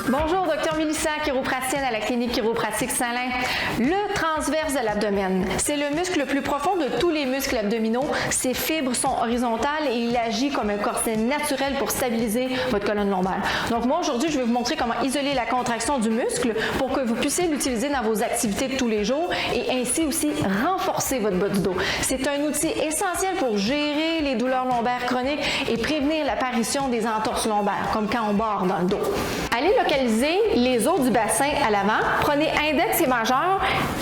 Bonjour, Dr Mélissa, chiropraticienne à la clinique chiropratique Saint-Lin. Le transverse de l'abdomen, c'est le muscle le plus profond de tous les muscles abdominaux. Ses fibres sont horizontales et il agit comme un corset naturel pour stabiliser votre colonne lombaire. Donc moi, aujourd'hui, je vais vous montrer comment isoler la contraction du muscle pour que vous puissiez l'utiliser dans vos activités de tous les jours et ainsi aussi renforcer votre bas du dos. C'est un outil essentiel pour gérer les douleurs lombaires chroniques et prévenir l'apparition des entorses lombaires, comme quand on borde dans le dos. Allez localiser les os du bassin à l'avant. Prenez index et majeur.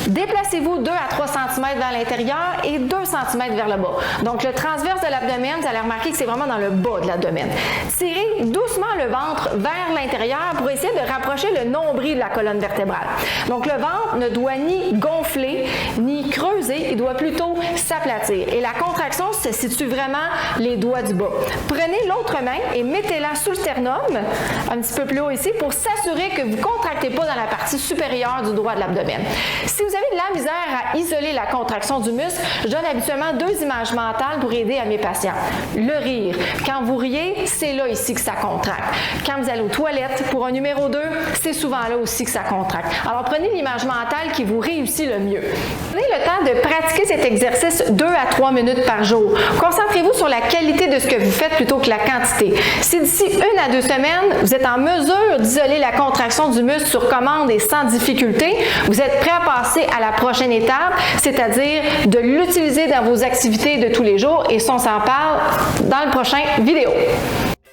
Déplacez-vous 2 à 3 cm vers l'intérieur et 2 cm vers le bas. Donc, le transverse de l'abdomen, vous allez remarquer que c'est vraiment dans le bas de l'abdomen. Tirez doucement le ventre vers l'intérieur pour essayer de rapprocher le nombril de la colonne vertébrale. Donc, le ventre ne doit ni gonfler, ni creuser, il doit plutôt s'aplatir. Et la contraction se situe vraiment les doigts du bas. Prenez l'autre main et mettez-la sous le sternum, un petit peu plus haut ici, pour s'assurer que vous ne contractez pas dans la partie supérieure du droit de l'abdomen. Si vous avez de la misère à isoler la contraction du muscle, je donne habituellement 2 images mentales pour aider à mes patients. Le rire. Quand vous riez, c'est là ici que ça contracte. Quand vous allez aux toilettes pour un numéro 2, c'est souvent là aussi que ça contracte. Alors prenez l'image mentale qui vous réussit le mieux. Prenez le temps de pratiquer cet exercice 2 à 3 minutes par jour. Concentrez-vous sur la qualité de ce que vous faites plutôt que la quantité. Si d'ici 1 à 2 semaines, vous êtes en mesure d'isoler la contraction du muscle sur commande et sans difficulté, vous êtes prêt à passer à la prochaine étape, c'est-à-dire de l'utiliser dans vos activités de tous les jours et ça, on s'en parle dans le prochain vidéo.